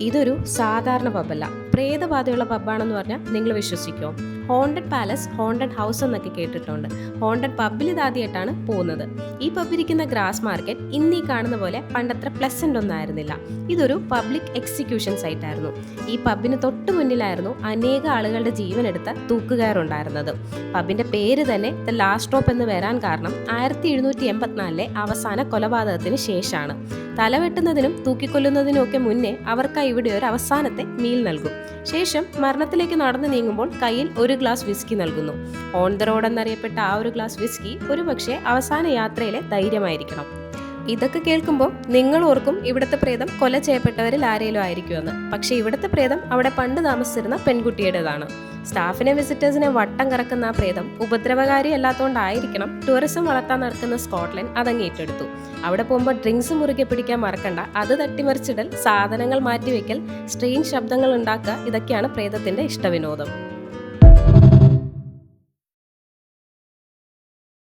ഇതൊരു സാധാരണ പബ്ബല്ല, പ്രേതബാധയുള്ള പബ്ബാണെന്ന് പറഞ്ഞാൽ നിങ്ങൾ വിശ്വസിക്കുമോ? ഹോണ്ടഡ് പാലസ്, ഹോണ്ടഡ് ഹൗസ് എന്നൊക്കെ കേട്ടിട്ടുണ്ട്. ഹോണ്ടഡ് പബ്ബിൽ ഇതാദ്യമായിട്ടാണ് പോകുന്നത്. ഈ പബ്ബിരിക്കുന്ന ഗ്രാസ് മാർക്കറ്റ് ഇന്നീ കാണുന്ന പോലെ പണ്ടത്ര പ്ലസന്റ് ഒന്നായിരുന്നില്ല. ഇതൊരു പബ്ലിക് എക്സിക്യൂഷൻ സൈറ്റ് ആയിരുന്നു. ഈ പബ്ബിന് തൊട്ട് മുന്നിലായിരുന്നു അനേക ആളുകളുടെ ജീവനെടുത്ത തൂക്കുകയറുണ്ടായിരുന്നത്. പബ്ബിന്റെ പേര് തന്നെ ദ ലാസ്റ്റ് ഡ്രോപ്പ് എന്ന് വരാൻ കാരണം 1784 അവസാന കൊലപാതകത്തിന് ശേഷമാണ്. തലവെട്ടുന്നതിനും തൂക്കിക്കൊല്ലുന്നതിനും ഒക്കെ മുന്നേ അവർക്ക് ഇവിടെ ഒരു അവസാനത്തെ മീൽ നൽകും. ശേഷം മരണത്തിലേക്ക് നടന്നു നീങ്ങുമ്പോൾ കയ്യിൽ ഒരു ഗ്ലാസ് വിസ്കി നൽകുന്നു. ഓൺ ദ റോഡ് എന്നറിയപ്പെട്ട ആ ഒരു ഗ്ലാസ് വിസ്കി ഒരുപക്ഷെ അവസാന യാത്രയിലെ ധൈര്യമായിരിക്കണം. ഇതൊക്കെ കേൾക്കുമ്പോൾ നിങ്ങൾ ഓർക്കും ഇവിടുത്തെ പ്രേതം കൊല ചെയ്യപ്പെട്ടവരിൽ ആരെങ്കിലും ആയിരിക്കുമെന്ന്. പക്ഷെ ഇവിടുത്തെ പ്രേതം അവിടെ പണ്ട് താമസിച്ചിരുന്ന പെൺകുട്ടിയുടേതാണ്. സ്റ്റാഫിനെ വിസിറ്റേഴ്സിനെ വട്ടം കറക്കുന്ന ആ പ്രേതം ഉപദ്രവകാരി അല്ലാത്തതുകൊണ്ടായിരിക്കണം ടൂറിസം വളർത്താൻ നടക്കുന്ന സ്കോട്ട്ലൻഡ് അതങ്ങ് ഏറ്റെടുത്തു. അവിടെ പോകുമ്പോൾ ഡ്രിങ്ക്സ് മുറുകെ പിടിക്കാൻ മറക്കണ്ട, അത് തട്ടിമറിച്ചിടൽ, സാധനങ്ങൾ മാറ്റിവെക്കൽ, സ്ട്രെയിൻ ശബ്ദങ്ങൾ ഉണ്ടാക്കുക, ഇതൊക്കെയാണ് പ്രേതത്തിന്റെ ഇഷ്ടവിനോദം.